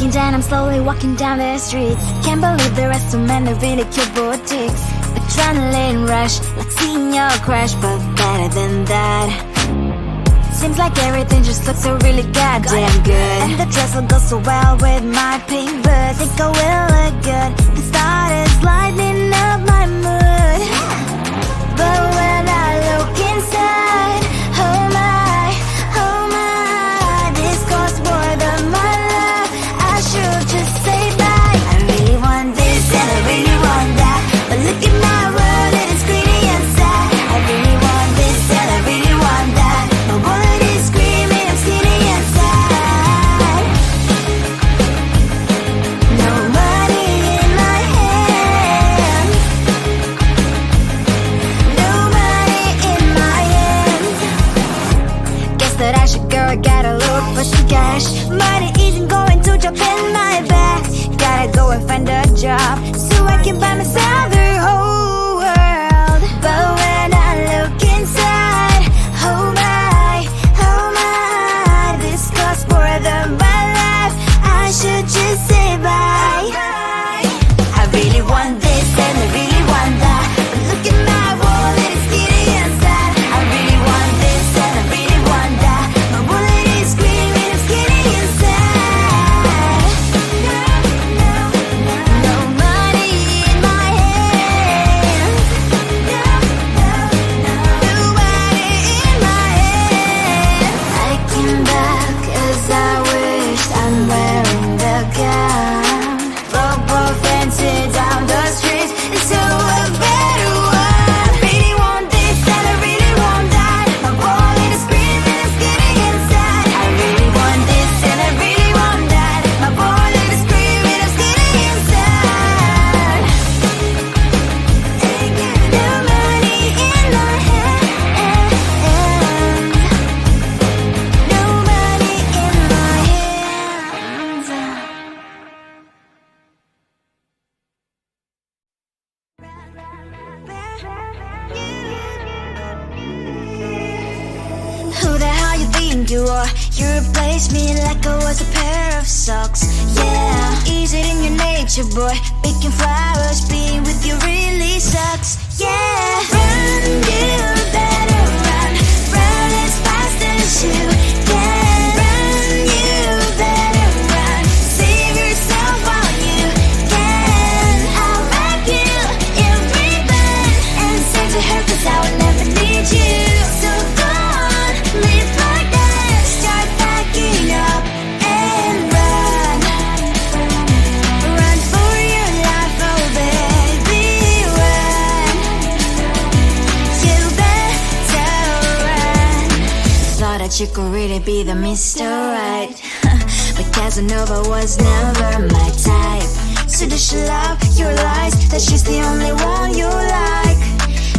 Breaking down, I'm slowly walking down the streets. Can't believe there are so many really cute boutiques. Adrenaline rush, like seeing your crush, but better than that. Seems like everything just looks so really goddamn good. And the dress will go so well with my pink boots. Think I will look good. The start is lighting up my mood. But when I look inside, oh my, this costs more than my love. I should just say bye. I really want this and I really want that, but look at my world, it is greedy and sad. I really want this and I really want that. My wallet is screaming, I'm skinny and sad. No money in my hand. No money in my hand. Guess that I should go, I gotta look for some cash. Money isn't going to jump in my bag. Gotta go and find a job so I can buy myself the whole world. But when I look inside, oh my, this costs more than my life. I should just say bye. I really want this and I really want that, but look at my wallet, it's skinny and sad. I really want this and I really want that. My wallet is screaming, I'm skinny and sad. No money in my hand. No money in my hand. I came back as I wished. I'm wearing the gown. Robo fancy down the streets, so a better one. Really want this and I really want that. My wallet is screaming, I'm skinny inside. I really want this and I really want that. My wallet is screaming, I'm skinny inside. No money in my hand. No money in my hands. Who the hell you think you are? You replaced me like I was a pair of socks. Yeah, is it in your nature, boy? Picking flowers, being with you really sucks. Yeah, run, you better run. Run as fast as you can. Run, you better run. Save yourself while you can. I'll wrap you in ribbon and send to her, 'cause I will never need you. So go on, live like that. Start packing up and run. Run for your life, oh baby, run. You better run. Thought that you could really be the Mr. Right, but Casanova was never my type. So does she love your lies, that she's the only one you like?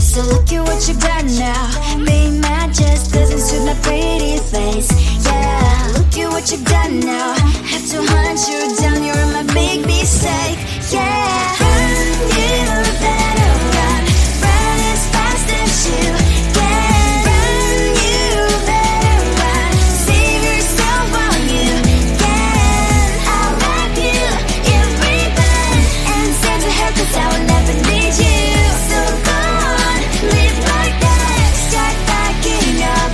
So look at what you've done now. Being mad just doesn't suit my pretty face. Yeah, look at what you've done now. Have to hunt you down, you're my big mistake. Yeah, run, you better run. Run as fast as you can. Run, you better run. Save yourself while you can. I'll wrap you in ribbon and send to her, 'cause I will never need you. So go on, live like that. Start packing up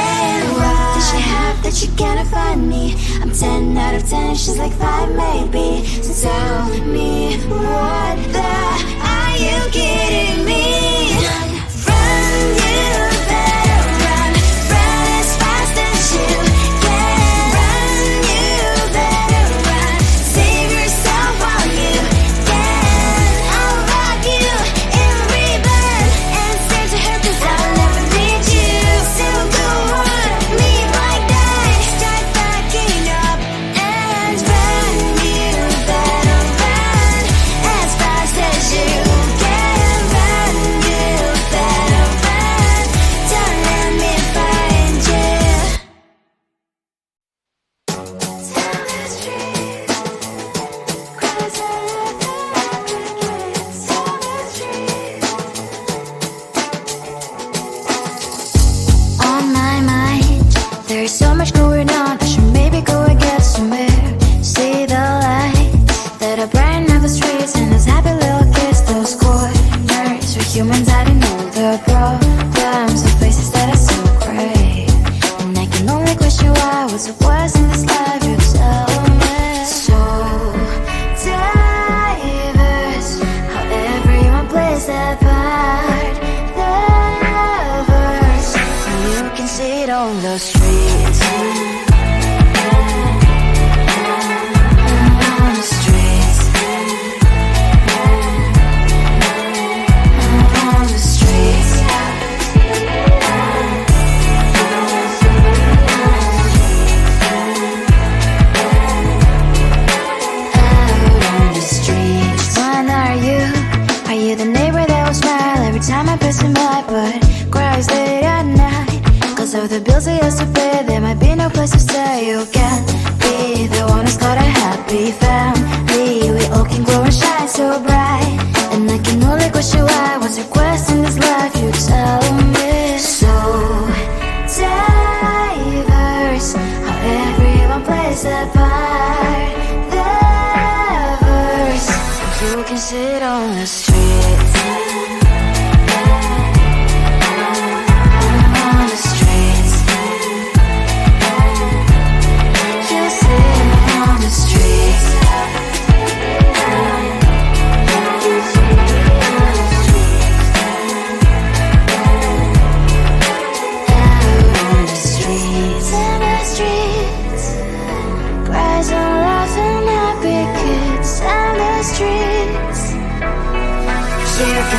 and run. What does she have that you cannot find me? I'm 10 out of 10, she's like 5 maybe. So tell me, what the, are you kidding me? Run, you better run. Run as fast as you can. Run, you better run. Save yourself while you can. I'll wrap you in ribbon and send to her, 'cause I'll never need you. So go on, live like that. Start packing up and run. You better run as fast as you can. Run, you better run. Don't let me find you. Tell the street, 'cause I love the crickets. Tell the street. On my mind, there's so much going on. I should maybe go and get somewhere. See the on the streets. On the streets. On the streets. The neighbor that will smile every time I pass him by, but cries late at night. Cause of the bills I used to pay, there might be no place to stay. You can be the one who's got a happy family. We all can grow and shine so bright. And I can only question why. What's your quest in this life? You tell me. So diverse, how everyone plays their part. Diverse, you can sit on the street.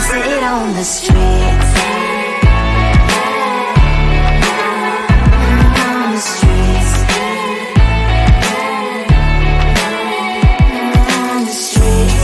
Sit on the streets. On the streets. On the streets.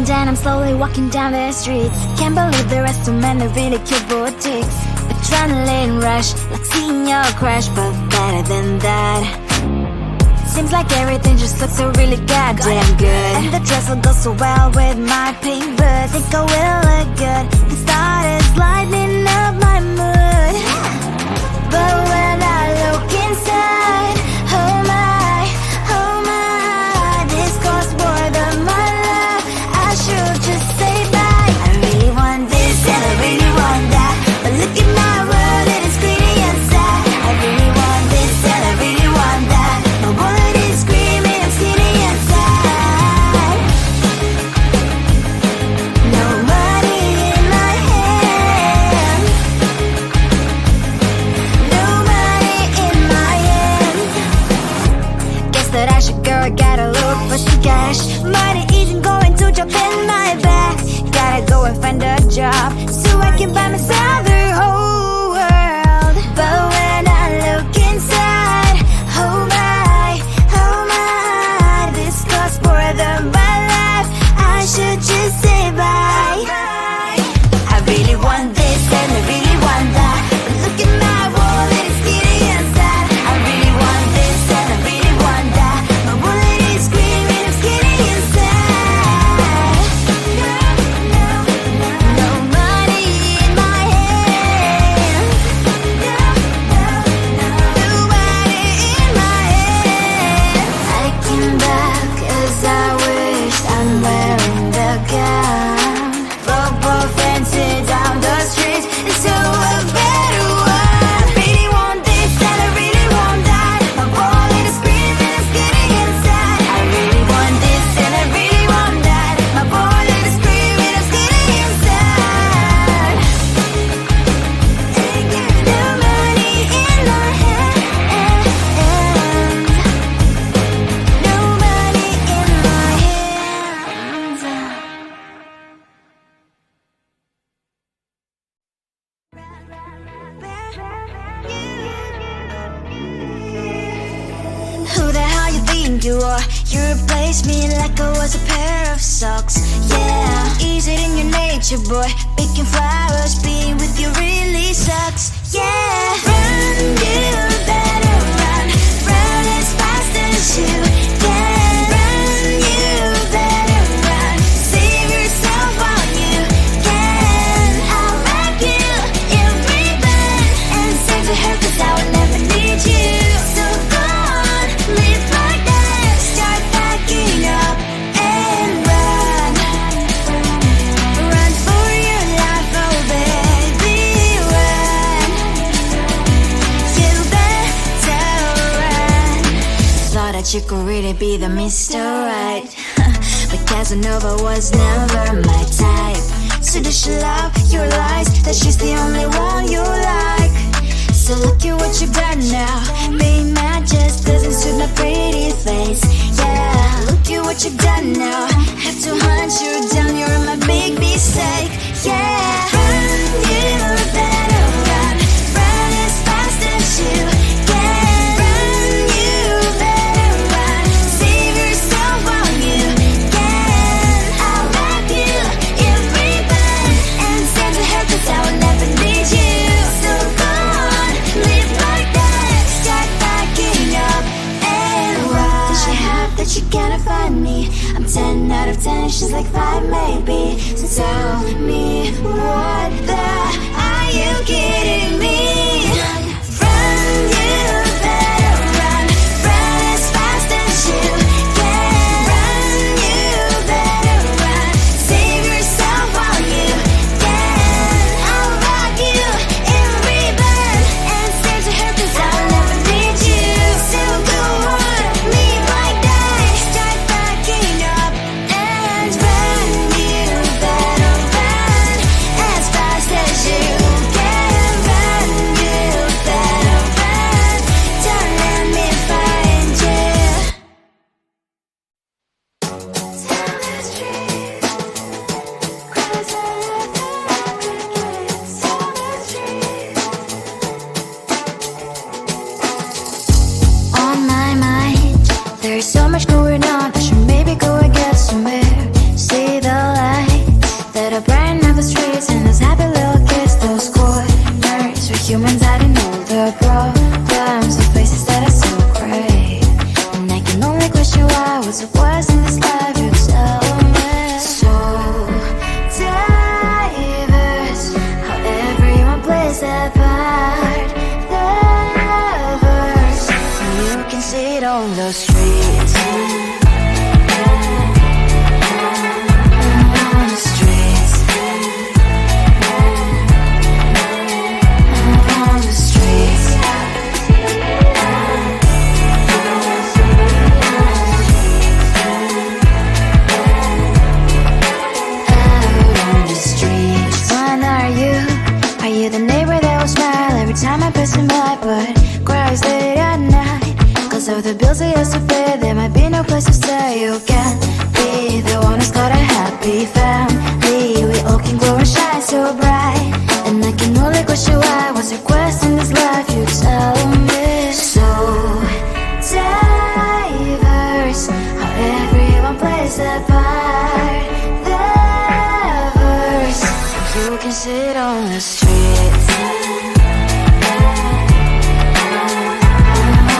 And I'm slowly walking down the streets. Can't believe the rest of men are really cute boutiques. Adrenaline rush, like seeing your crush, but better than that. Seems like everything just looks so really goddamn good. And the dress will go so well with my pink boots. Think I will look good. The started lightening up my mood. But when I look inside, oh my, this costs more than my love. I should just say bye. I really want this and I really want that, but look at my world, it is pretty and sad. I really want this and I really want that. My wallet is screaming, I'm skinny and sad. No money in my hand. No money in my hand. Guess that I should go, gotta look for some cash. Money isn't going to jump in my back. Gotta go and find a job so I can buy myself the whole world. But when I look inside, oh my, this costs more than my life. I should just say bye. I really want this and I really want that, but look at my wallet, it's skinny and sad. I really want this and I really want that. My wallet is screaming, I'm skinny and sad. No money in my hand. No money in my hand. I came back as I wish I'm wearing the gown. Football fancy down the streets, it's so a better one. I really want this and I really want that. My wallet is screaming, I'm skinny inside. I really want this and I really want that. My wallet is screaming, I'm skinny inside. No money in my hand. No money in my hands. Who the hell you think you are? You replaced me like I was a pair of socks. Yeah, is it in your nature? nature, boy. Picking flowers, being with you really sucks. Yeah, run, you better run. Run as fast as you can. Run, you better run. Save yourself while you can. I'll wrap you in ribbon and send to her, 'cause I will never need you. So go on, live like that. Start packing up and run. Run for your life, oh baby, run. You better run. Thought that you could really be the Mr. Right, but Casanova was never my type. So does she love your lies, that she's the only one you like? So look at what you've done now. Being mad just doesn't suit my pretty face. Yeah, look at what you've done now. Have to hunt you down, you're my big mistake. Yeah, run, you better run. Run as fast as you can. Run, you better run. Save yourself while you can. I'll wrap you in ribbon and send to her, 'cause I will never need you. So go on, live like that. Start packing up and run. Does she have that you cannot find me? I'm 10 out of 10, she's like 5 maybe. So tell me, what the are you kidding me? Run, you better run. Run as fast as you can. Run, you better run. Save yourself while you can. I'll rock you in ribbon and send to her, 'cause I will never need you. So go on, live like that. Start packing up and run. You better run as fast as you can. Run, you better run. Don't let me find you. Tell the street, cries all over crickets. Tell the street. On my mind, there's so much going on. I should maybe go and get some air. See the lights that are brighten up the streets, and those happy little kids, those corners where humans hiding all the problems, the places that are so great. And I can only question why, what's the worst in this life, you tell me. So diverse, how everyone plays their part. The verse, you can see it on the streets. On the streets. On the streets. Out on the streets. When are you? Are you the neighbor that will smile every time I pass him by, but cries late at night? 'Cause of the bills he has to pay, there might be no place to stay. You can't be the one who's got a happy family. We all can glow and shine so bright, and I can only question why, what's your quest in this life, you tell me. So diverse, how everyone plays their part. The verse, you can see it on the streets.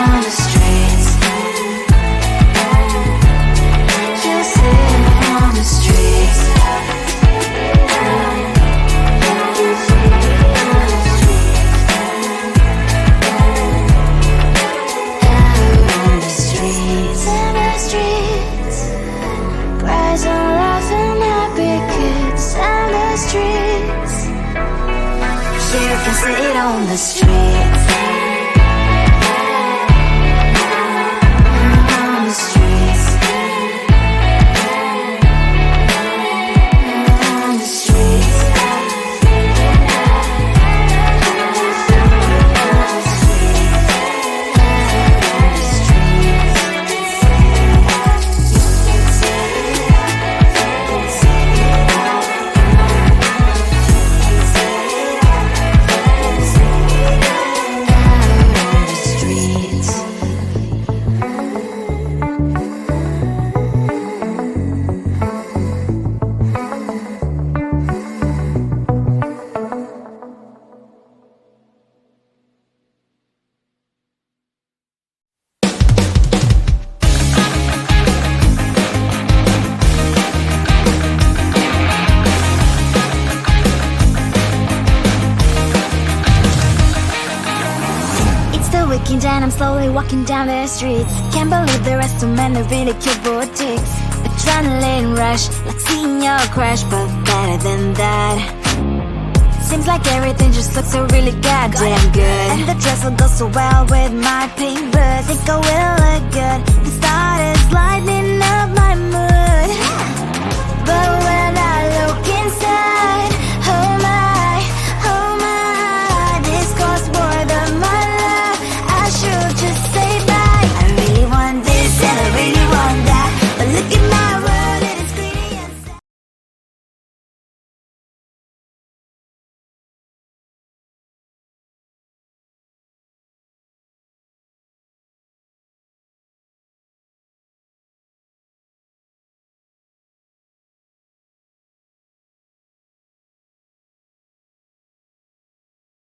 On the streets. You see it on the streets. Out on the streets. In the streets. Cries and laughing happy kids. On the streets. You can see it on the streets. On the streets. On the streets. and I'm slowly walking down the streets. Can't believe there are so many really cute boutiques. Adrenaline rush, like seeing your crush, but better than that. Seems like everything just looks so really goddamn good. And the dress will go so well with my pink boots. Think I will look good. The start is lighting up my mood. But when